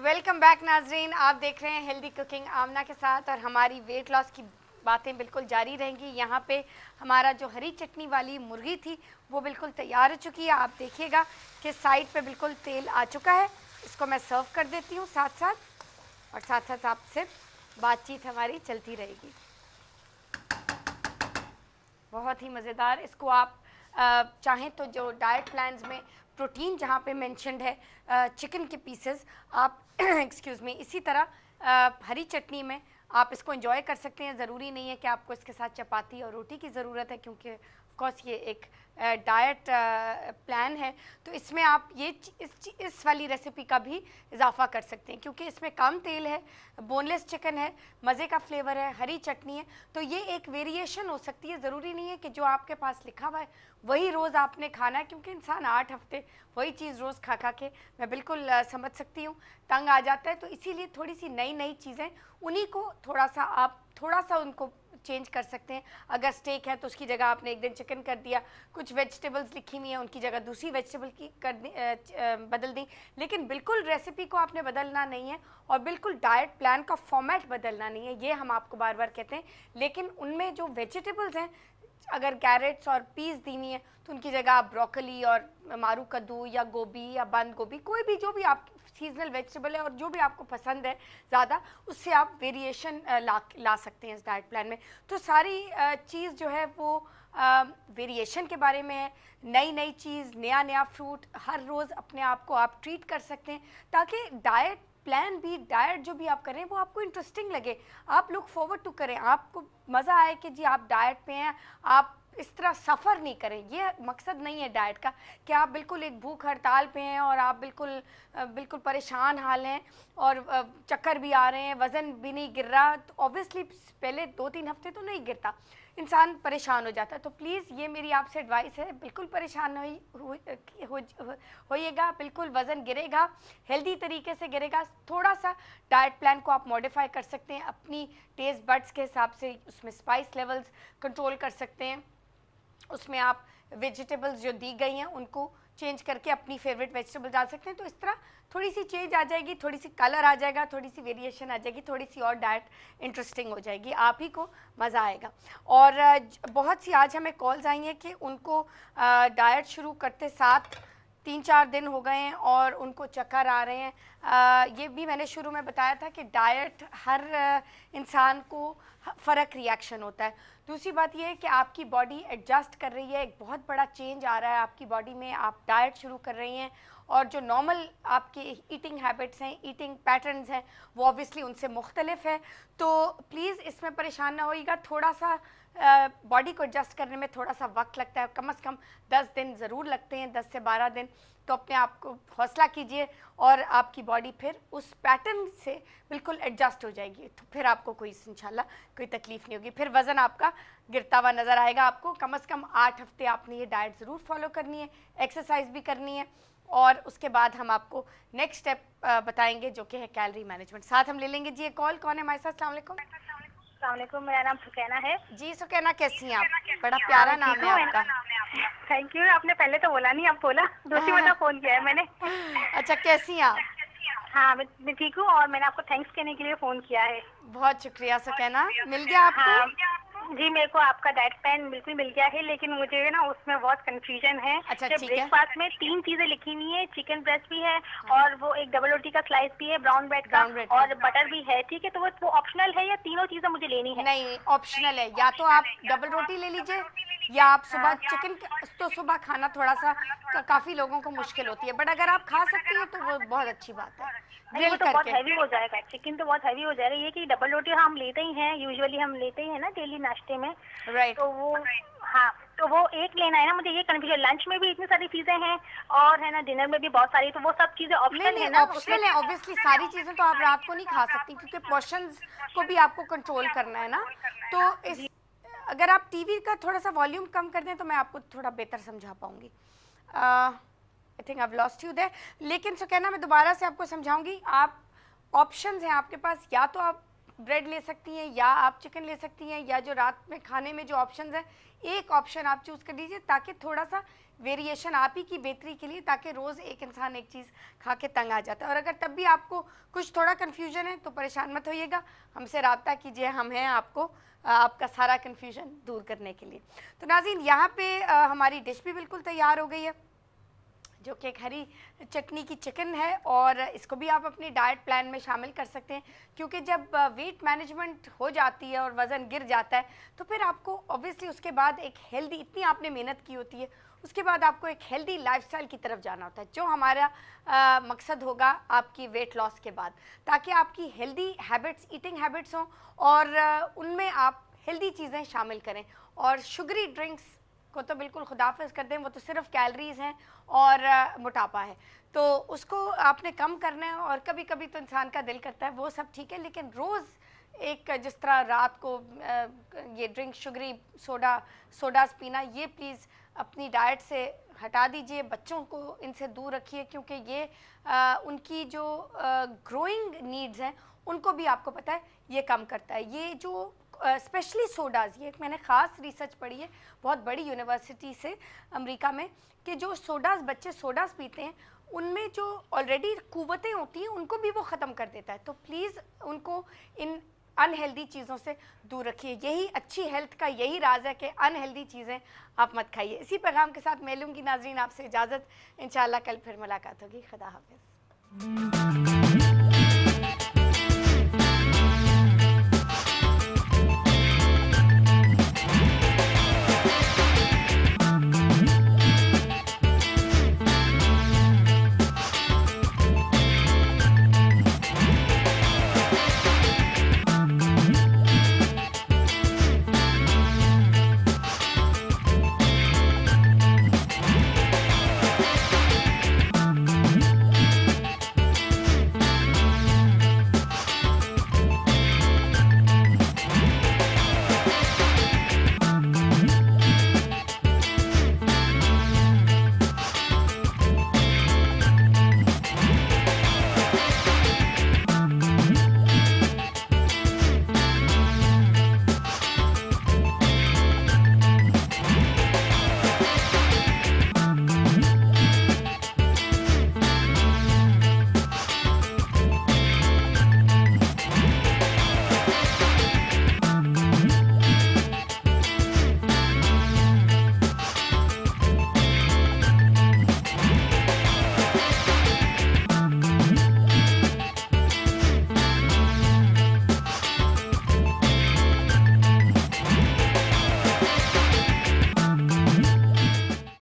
Welcome back नाजरीन, आप देख रहे हैं हेल्दी कुकिंग आमना के साथ और हमारी वेट लॉस की बातें बिल्कुल जारी रहेंगी। यहाँ पे हमारा जो हरी चटनी वाली मुर्गी थी वो बिल्कुल तैयार हो चुकी है। आप देखिएगा कि साइड पे बिल्कुल तेल आ चुका है। इसको मैं सर्व कर देती हूँ साथ साथ, और साथ साथ आपसे बातचीत हमारी चलती रहेगी। बहुत ही मज़ेदार। इसको आप चाहें तो जो डाइट प्लान्स में प्रोटीन जहाँ पे मेंशन्ड है चिकन के पीसेस, आप एक्सक्यूज़ मी, इसी तरह हरी चटनी में आप इसको एंजॉय कर सकते हैं। ज़रूरी नहीं है कि आपको इसके साथ चपाती और रोटी की ज़रूरत है, क्योंकि ऑफकोर्स ये एक डाइट प्लान है। तो इसमें आप ये इस वाली रेसिपी का भी इजाफा कर सकते हैं, क्योंकि इसमें कम तेल है, बोनलेस चिकन है, मज़े का फ्लेवर है, हरी चटनी है। तो ये एक वेरिएशन हो सकती है। ज़रूरी नहीं है कि जो आपके पास लिखा हुआ है वही रोज़ आपने खाना है, क्योंकि इंसान 8 हफ्ते वही चीज़ रोज़ खा खा के, मैं बिल्कुल समझ सकती हूँ, तंग आ जाता है। तो इसीलिए थोड़ी सी नई नई चीज़ें, उन्हीं को थोड़ा सा उनको चेंज कर सकते हैं। अगर स्टेक है तो उसकी जगह आपने एक दिन चिकन कर दिया, कुछ वेजिटेबल्स लिखी हुई हैं उनकी जगह दूसरी वेजिटेबल की बदल दी, लेकिन बिल्कुल रेसिपी को आपने बदलना नहीं है और बिल्कुल डाइट प्लान का फॉर्मेट बदलना नहीं है। ये हम आपको बार बार कहते हैं। लेकिन उनमें जो वेजिटेबल्स हैं, अगर कैरेट्स और पीस दी हुई है तो उनकी जगह आप ब्रोकली और मारू कद्दू या गोभी या बंद गोभी, कोई भी जो भी आप सीजनल वेजिटेबल है और जो भी आपको पसंद है ज़्यादा, उससे आप वेरिएशन ला सकते हैं इस डाइट प्लान में। तो सारी चीज़ जो है वो वेरिएशन के बारे में है। नई नई चीज़, नया नया फ्रूट, हर रोज़ अपने आप को आप ट्रीट कर सकते हैं, ताकि डाइट प्लान भी, डाइट जो भी आप करें वो आपको इंटरेस्टिंग लगे, आप लुक फॉरवर्ड टू करें, आपको मज़ा आए कि जी आप डाइट पे हैं, आप इस तरह सफ़र नहीं करें। ये मकसद नहीं है डाइट का कि आप बिल्कुल एक भूख हड़ताल पे हैं और आप बिल्कुल परेशान हाल हैं और चक्कर भी आ रहे हैं, वज़न भी नहीं गिर रहा। तो ऑब्वियसली पहले 2-3 हफ्ते तो नहीं गिरता, इंसान परेशान हो जाता है। तो प्लीज़ ये मेरी आपसे एडवाइस है, बिल्कुल परेशान होइएगा, बिल्कुल वज़न गिरेगा, हेल्दी तरीके से गिरेगा। थोड़ा सा डाइट प्लान को आप मॉडिफाई कर सकते हैं अपनी टेस्ट बड्स के हिसाब से, उसमें स्पाइस लेवल्स कंट्रोल कर सकते हैं, उसमें आप वेजिटेबल्स जो दी गई हैं उनको चेंज करके अपनी फेवरेट वेजिटेबल डाल सकते हैं। तो इस तरह थोड़ी सी चेंज आ जाएगी, थोड़ी सी कलर आ जाएगा, थोड़ी सी वेरिएशन आ जाएगी, थोड़ी सी और डाइट इंटरेस्टिंग हो जाएगी, आप ही को मज़ा आएगा। और बहुत सी आज हमें कॉल्स आई हैं कि उनको डाइट शुरू करते साथ 3-4 दिन हो गए हैं और उनको चक्कर आ रहे हैं। ये भी मैंने शुरू में बताया था कि डाइट हर इंसान को फ़र्क रिएक्शन होता है। दूसरी बात यह है कि आपकी बॉडी एडजस्ट कर रही है, एक बहुत बड़ा चेंज आ रहा है आपकी बॉडी में, आप डाइट शुरू कर रही हैं और जो नॉर्मल आपके ईटिंग हैबिट्स हैं, ईटिंग पैटर्न्स हैं, वो ऑब्वियसली उनसे मुख्तलिफ है। तो प्लीज़ इसमें परेशान ना होइएगा। थोड़ा सा बॉडी को एडजस्ट करने में थोड़ा सा वक्त लगता है, कम से कम 10 दिन ज़रूर लगते हैं, 10 से 12 दिन। तो अपने आप को हौसला कीजिए और आपकी बॉडी फिर उस पैटर्न से बिल्कुल एडजस्ट हो जाएगी। तो फिर आपको कोई इंशाल्लाह कोई तकलीफ़ नहीं होगी, फिर वज़न आपका गिरता हुआ नज़र आएगा। आपको कम से कम 8 हफ्ते आपने ये डाइट ज़रूर फॉलो करनी है, एक्सरसाइज भी करनी है, और उसके बाद हम आपको नेक्स्ट स्टेप बताएंगे जो कि है कैलोरी मैनेजमेंट। साथ हम ले लेंगे जी एक कॉल। कौन है हमारे साथ? अस्सलाम वालेकुम। अस्सलामुअलैकुम, मेरा नाम सुकैना है। जी सुकैना, कैसी हैं आप? बड़ा प्यारा नाम है आपका। Thank you. आपने पहले तो बोला नहीं, अब बोला, दूसरी बार फ़ोन किया है मैंने। अच्छा, कैसी हैं आप? हाँ मैं ठीक हूँ और मैंने आपको थैंक्स कहने के लिए फ़ोन किया है। बहुत शुक्रिया सुकैना। मिल गया आपको? हाँ जी, मेरे को आपका डाइट प्लान बिल्कुल मिल गया है, लेकिन मुझे ना उसमें बहुत कंफ्यूजन है। अच्छा, ठीक है। ब्रेकफास्ट में 3 चीजें लिखी हुई है, चिकन ब्रेस्ट भी है और वो एक डबल रोटी का स्लाइस भी है, ब्राउन ब्रेड का, और बटर भी है, ठीक है। तो वो ऑप्शनल है या तीनों चीजें मुझे लेनी है? नहीं, ऑप्शनल है। या तो आप डबल रोटी ले लीजिए या आप सुबह चिकन, तो सुबह खाना थोड़ा सा काफ़ी लोगों को मुश्किल होती है, बट अगर आप खा सकती हो तो वो बहुत अच्छी बात है। वो तो बहुत हैवी हो जाएगा, चिकन तो बहुत हैवी हो जाएगा। ये कि डबल रोटी हम लेते ही हैं, यूजुअली हम लेते ही हैं ना डेली नाश्ते में, राइट। तो वो हाँ, तो वो एक लेना है ना। मुझे ये कन्फ्यूजन, लंच में भी इतनी सारी चीजें हैं और है ना डिनर में भी बहुत सारी, तो वो सब चीजें ऑप्शनल है ना? ऑप्शनल है। ऑब्वियसली सारी चीज़ें तो आप रात को नहीं खा सकती, क्योंकि पोर्शंस को भी आपको कंट्रोल करना है ना। तो इस अगर आप टीवी का थोड़ा सा वॉल्यूम कम कर दें तो मैं आपको थोड़ा बेहतर समझा पाऊंगी। I think I lost you there. लेकिन सुकैना, मैं दोबारा से आपको समझाऊंगी। आप ऑप्शंस हैं आपके पास, या तो आप ब्रेड ले सकती हैं या आप चिकन ले सकती हैं, या जो रात में खाने में जो ऑप्शंस हैं, एक ऑप्शन आप चूज़ कर लीजिए ताकि थोड़ा सा वेरिएशन आप ही की बेहतरी के लिए, ताकि रोज़ एक इंसान एक चीज़ खा के तंग आ जाता है। और अगर तब भी आपको कुछ थोड़ा कन्फ्यूजन है तो परेशान मत होइएगा, हमसे रब्ता कीजिए, हम हैं आपको आपका सारा कन्फ्यूजन दूर करने के लिए। तो नाज़रीन, यहाँ पे हमारी डिश भी बिल्कुल तैयार हो गई है, जो कि एक हरी चटनी की चिकन है, और इसको भी आप अपनी डाइट प्लान में शामिल कर सकते हैं, क्योंकि जब वेट मैनेजमेंट हो जाती है और वज़न गिर जाता है तो फिर आपको ऑब्वियसली उसके बाद एक हेल्दी, इतनी आपने मेहनत की होती है, उसके बाद आपको एक हेल्दी लाइफस्टाइल की तरफ जाना होता है, जो हमारा मकसद होगा आपकी वेट लॉस के बाद, ताकि आपकी हेल्दी हैबिट्स, ईटिंग हैबिट्स हों और उनमें आप हेल्दी चीज़ें शामिल करें। और शुगरी ड्रिंक्स को तो बिल्कुल खुदाफिज कर दें, वो तो सिर्फ कैलोरीज़ हैं और मोटापा है, तो उसको आपने कम करना है। और कभी कभी तो इंसान का दिल करता है, वो सब ठीक है, लेकिन रोज़ एक जिस तरह रात को ये ड्रिंक, शुगरी सोडास पीना, ये प्लीज़ अपनी डाइट से हटा दीजिए, बच्चों को इनसे दूर रखिए, क्योंकि ये उनकी जो ग्रोइंग नीड्स हैं उनको भी आपको पता है ये कम करता है। ये जो स्पेशली सोडास, ये मैंने ख़ास रिसर्च पढ़ी है बहुत बड़ी यूनिवर्सिटी से अमेरिका में, कि जो सोडास, बच्चे सोडास पीते हैं उनमें जो ऑलरेडी कुव्वतें होती हैं उनको भी वो ख़त्म कर देता है। तो प्लीज़ उनको इन अनहेल्दी चीज़ों से दूर रखिए। यही अच्छी हेल्थ का यही राज है कि अनहेल्दी चीज़ें आप मत खाइए। इसी पैगाम के साथ मैं लूँगी नाज़रीन आपसे इजाज़त, इंशाअल्लाह कल फिर मुलाकात होगी। खुदा हाफिज़।